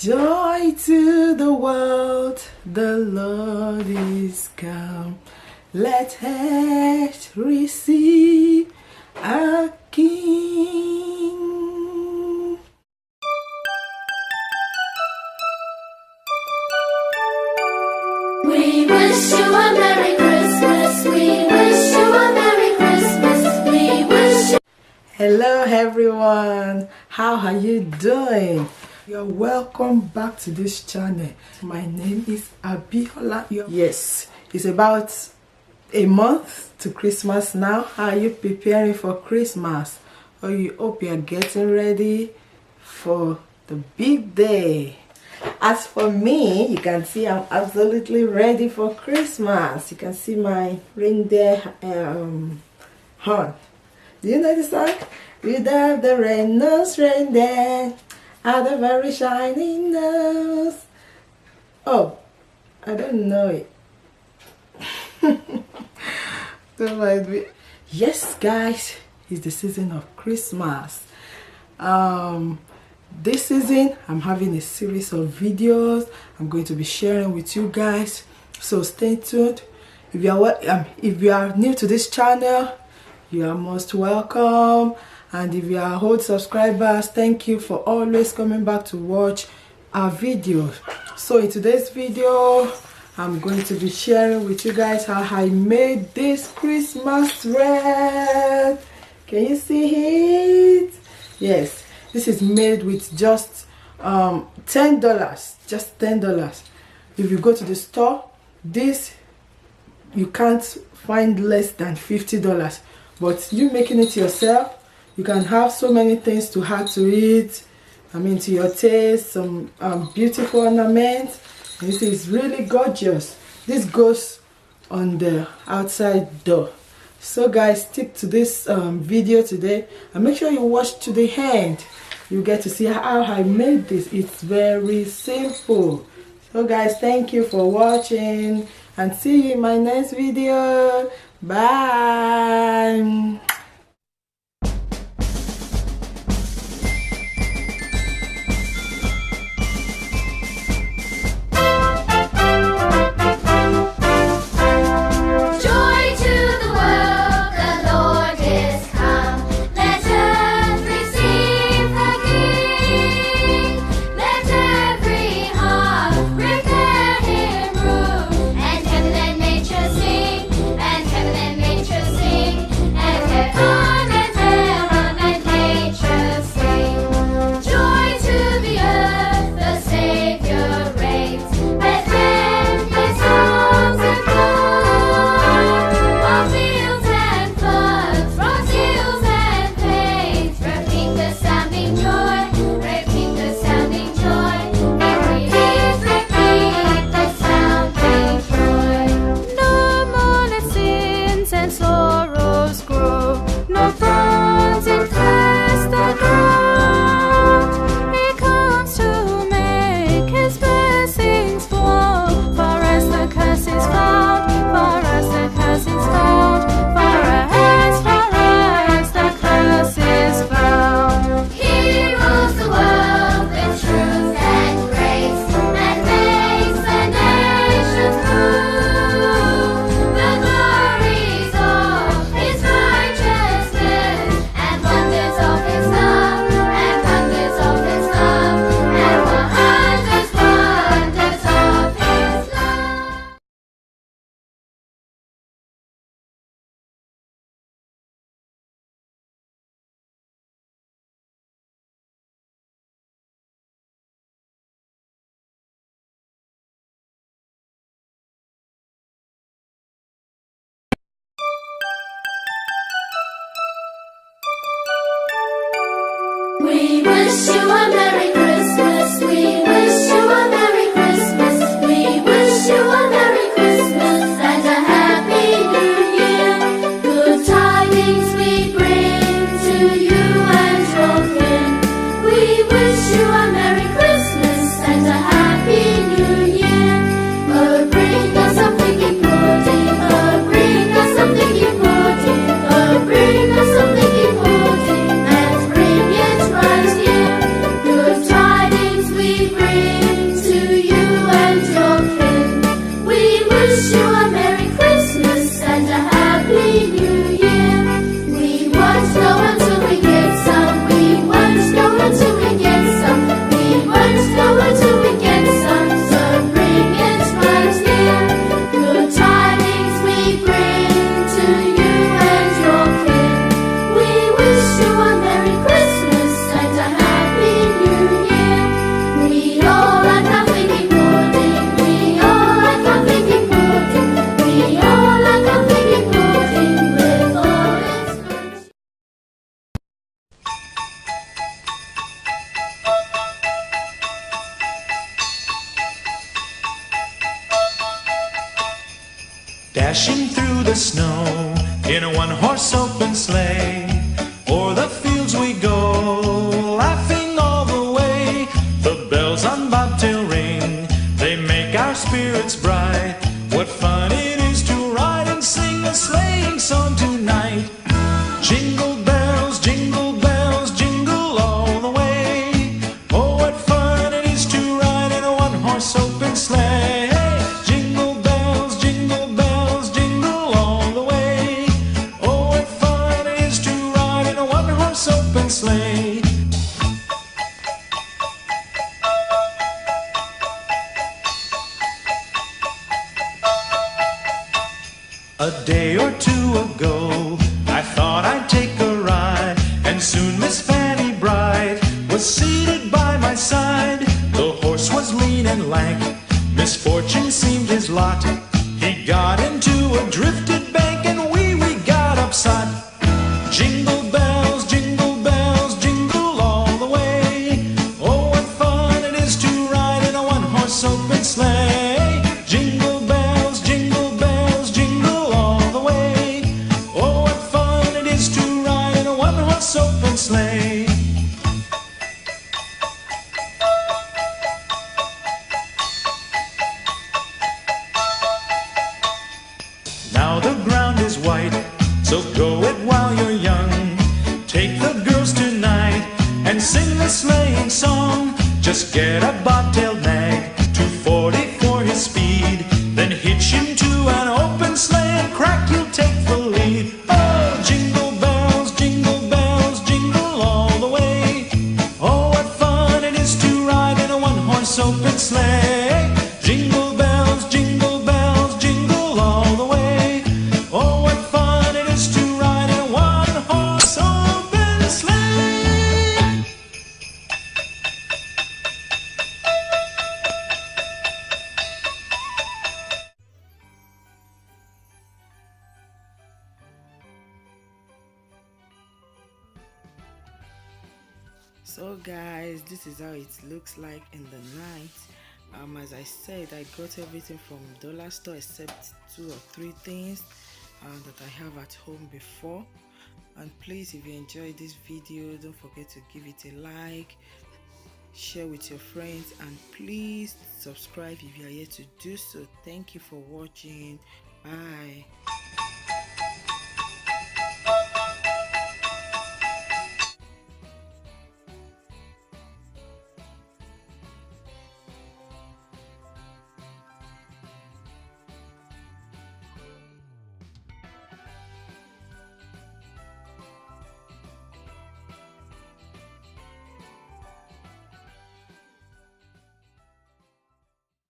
Joy to the world, the Lord is come. Let earth receive a King. We wish you a Merry Christmas. We wish you a Merry Christmas. We wish you. Hello everyone, how are you doing? You're welcome back to this channel. My name is Abiola. Yes, it's about a month to Christmas now. How are you preparing for Christmas? Oh, you hope you're getting ready for the big day. As for me, you can see I'm absolutely ready for Christmas. You can see my reindeer horn. Do you know the song? Without the red-nosed reindeer and the very shiny nose. Oh, I don't know it. Don't mind me. Yes, guys, it's the season of Christmas. This season, I'm having a series of videos I'm going to be sharing with you guys. So stay tuned. If you are new to this channel, you are most welcome. And if you are old subscribers, thank you for always coming back to watch our videos. So in today's video, I'm going to be sharing with you guys how I made this Christmas wreath. Can you see it? Yes, this is made with just $10. Just $10. If you go to the store, this you can't find less than $50. But you making it yourself, you can have so many things to add to it. I mean, to your taste, some beautiful ornaments. This is really gorgeous. This goes on the outside door. So guys, stick to this video today and make sure you watch to the end. You get to see how I made this. It's very simple. So guys, thank you for watching and see you in my next video. Bye. We wish you a Merry Christmas. We wish you a Merry Christmas. We wish you a Merry Christmas and a Happy New Year. Good tidings we bring to you and your kin. We wish you a Merry Christmas and a Happy New Year. Oh, bring us something important. Oh, bring us something important. Oh, bring us something important. Let's bring it right here. Dashing through the snow in a one-horse open sleigh. O'er the fields we go, laughing all the way. The bells on bobtail ring, they make our spirits bright. What fun it is to ride and sing a sleighing song tonight. Jingle bells, jingle bells, jingle all the way. Oh, what fun it is to ride in a one-horse open sleigh. Jingle bells, jingle bells, jingle all the way. Oh, what fun it is to ride in a one-horse open sleigh. A day or two ago, I thought I'd take a ride, and soon Miss Fanny Bright was seated by my side. The horse was lean and lank, misfortune seemed his lot. He got into a drifted bank, and we got upset. Jingle bells, jingle all the way. Oh, what fun it is to ride in a one-horse open sleigh. Jingle bells, jingle all the way. Oh, what fun it is to ride in a one-horse open sleigh. Now the ground is white, so go it while you're young. Take the girls tonight and sing the sleighing song. Just get a bobtailed nag, 240 for his speed. Then hitch him to an open sleigh and crack, you'll take the lead. Oh, jingle bells, jingle all the way. Oh, what fun it is to ride in a one-horse open sleigh. Jingle bells, jingle all the way. Oh, what fun it is to ride in a one-horse open sleigh. So guys, this is how it looks like in the night. As I said, I got everything from dollar store except 2 or 3 things that I have at home before. And please, if you enjoyed this video, don't forget to give it a like, share with your friends, and please subscribe if you are yet to do so. Thank you for watching. Bye.